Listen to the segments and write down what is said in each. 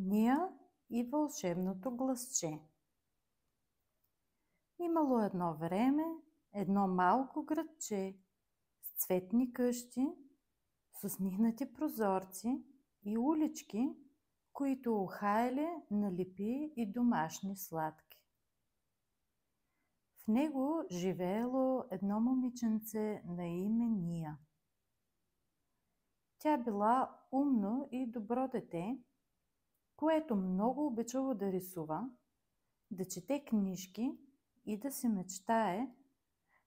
Ния и вълшебното гласче. Имало едно време едно малко градче с цветни къщи, с усмихнати прозорци и улички, които ухаели на липи и домашни сладки. В него живеело едно момиченце на име Ния. Тя била умно и добро дете, което много обичало да рисува, да чете книжки и да се мечтае,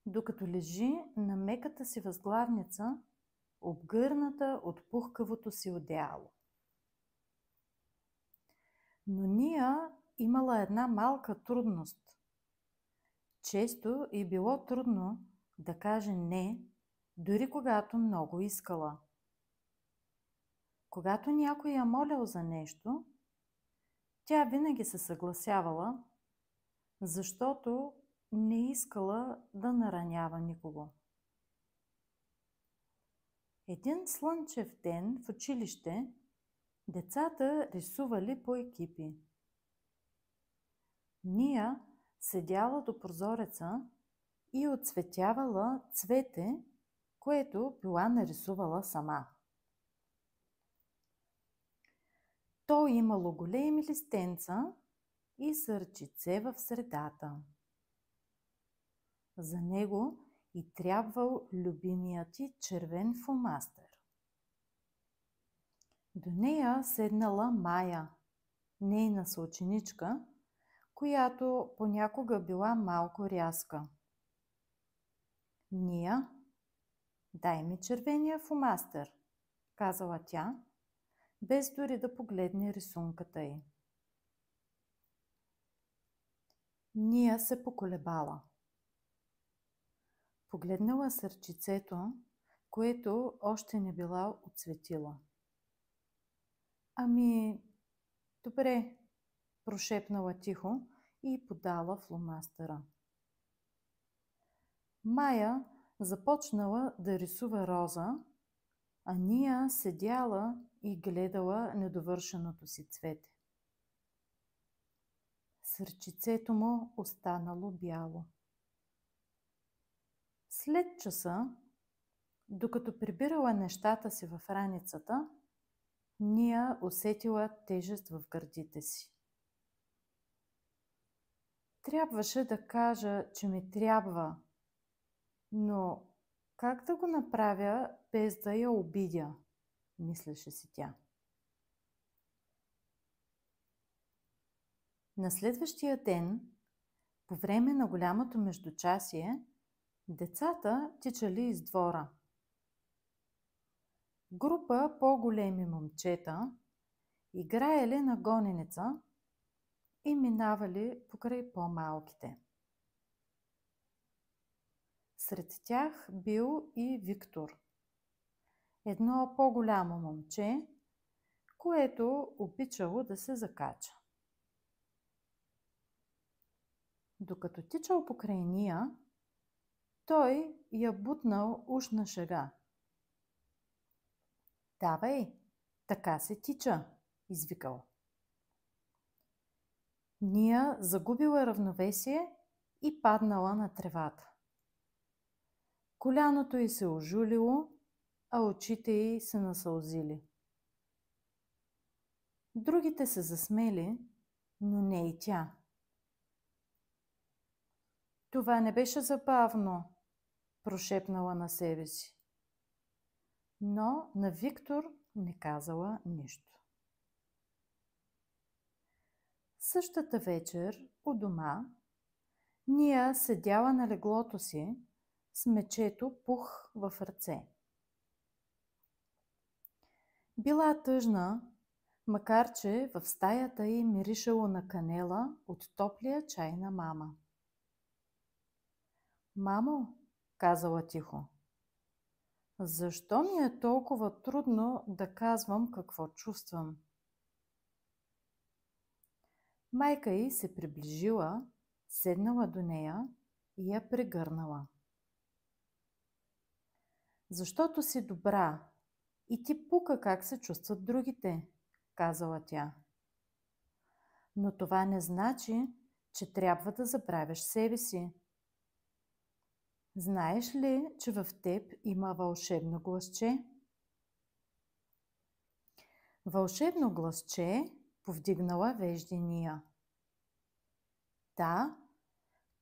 докато лежи на меката си възглавница, обгърната от пухкавото си одеяло. Но Ния имала една малка трудност. Често й било трудно да каже не, дори когато много искала. Когато някой я молял за нещо, тя винаги се съгласявала, защото не искала да наранява никого. Един слънчев ден в училище децата рисували по екипи. Ния седяла до прозореца и отцветявала цвете, което била нарисувала сама. То имало големи листенца и сърчице в средата. За него и трябвал любимият ти червен фломастер. До нея седнала Мая, нейна съученичка, която понякога била малко рязка. Ния, дай ми червения фломастер, казала тя, без дори да погледне рисунката й. Ния се поколебала. Погледнала сърчицето, което още не била отцветила. Ами, добре, прошепнала тихо и подала фломастера. Мая започнала да рисува роза, а Ния седяла и гледала недовършеното си цвете. Сърчицето му останало бяло. След часа, докато прибирала нещата си в раницата, Ния усетила тежест в гърдите си. Трябваше да кажа, че ми трябва, но как да го направя без да я обидя, мислеше си тя. На следващия ден, по време на голямото междучасие, децата тичали из двора. Група по-големи момчета играели на гоненица и минавали покрай по-малките. Сред тях бил и Виктор, едно по-голямо момче, което обичало да се закача. Докато тичал покрай Ния, той я бутнал уж на шега. Давай, така се тича, извикал. Ния загубила равновесие и паднала на тревата. Коляното й се ожулило, а очите й се насълзили. Другите се засмели, но не и тя. Това не беше забавно, прошепнала на себе си. Но на Виктор не казала нищо. Същата вечер у дома Ния седяла на леглото си с мечето пух в ръце. Била тъжна, макар че в стаята й миришало на канела от топлия чай на мама. Мамо, казала тихо, защо ми е толкова трудно да казвам какво чувствам? Майка й се приближила, седнала до нея и я прегърнала. Защото си добра и ти пука как се чувстват другите, казала тя. Но това не значи, че трябва да забравяш себе си. Знаеш ли, че в теб има вълшебно гласче? Вълшебно гласче повдигнала вежди Ния. Да,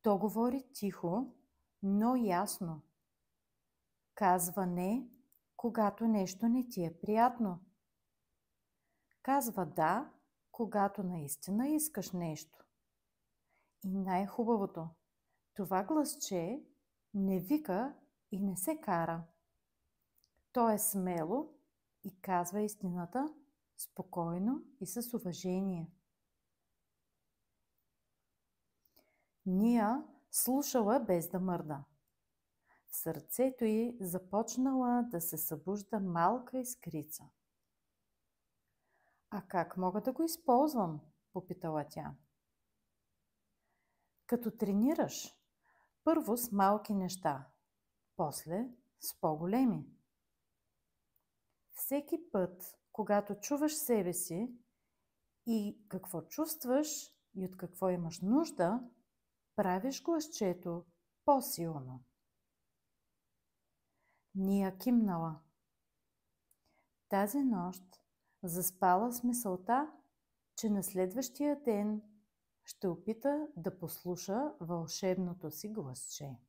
то говори тихо, но ясно. Казва не, когато нещо не ти е приятно. Казва да, когато наистина искаш нещо. И най-хубавото, това гласче не вика и не се кара. То е смело и казва истината спокойно и с уважение. Ния слушала без да мърда. В сърцето й започнала да се събужда малка искрица. А как мога да го използвам? Попитала тя. Като тренираш, първо с малки неща, после с по-големи. Всеки път, когато чуваш себе си и какво чувстваш и от какво имаш нужда, правиш гласчето по-силно. Ния кимнала. Тази нощ заспала с мисълта, че на следващия ден ще опита да послуша вълшебното си гласче.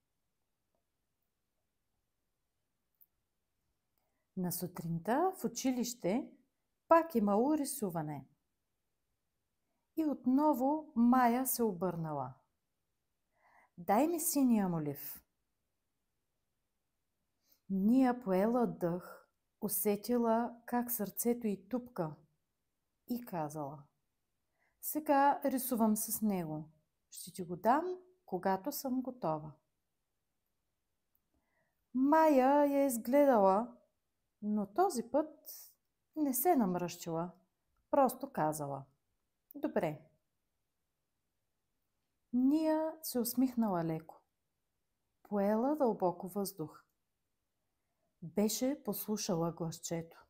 На сутринта в училище пак имало рисуване. И отново Мая се обърнала. Дай ми синия молив. Ния поела дъх, усетила как сърцето й тупка и казала: сега рисувам с него. Ще ти го дам, когато съм готова. Мая я изгледала, но този път не се намръщила. Просто казала: добре. Ния се усмихнала леко. Поела дълбоко въздух. Беше послушала гласчето.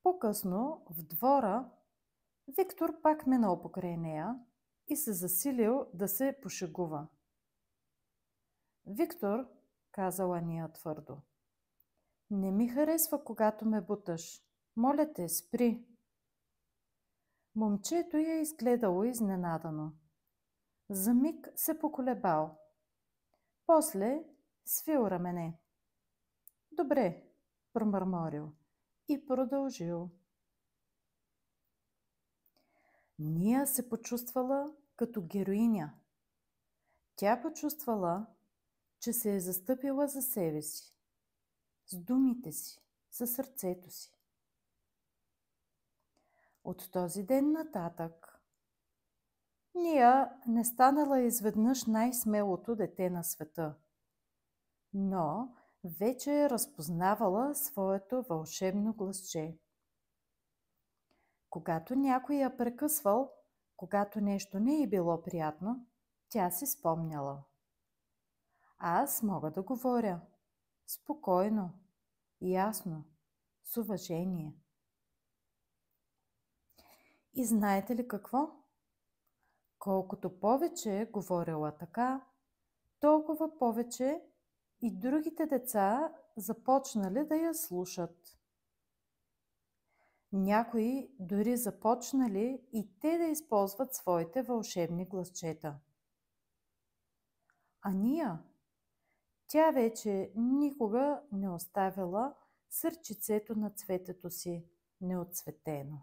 По-късно в двора Виктор пак минал покрай нея и се засилил да се пошегува. Виктор, казала Ния твърдо, не ми харесва, когато ме буташ. Моля те, спри. Момчето я изгледало изненадано. За миг се поколебал. После свил рамене. Добре, промърморил и продължил. Ния се почувствала като героиня. Тя почувствала, че се е застъпила за себе си, с думите си, със сърцето си. От този ден нататък Ния не станала изведнъж най-смелото дете на света, но вече е разпознавала своето вълшебно гласче. Когато някой я прекъсвал, когато нещо не е било приятно, тя си спомняла. Аз мога да говоря спокойно, ясно, с уважение. И знаете ли какво? Колкото повече е говорила така, толкова повече и другите деца започнали да я слушат. Някои дори започнали и те да използват своите вълшебни гласчета. А Ния, тя вече никога не оставила сърчицето на цветето си неотцветено.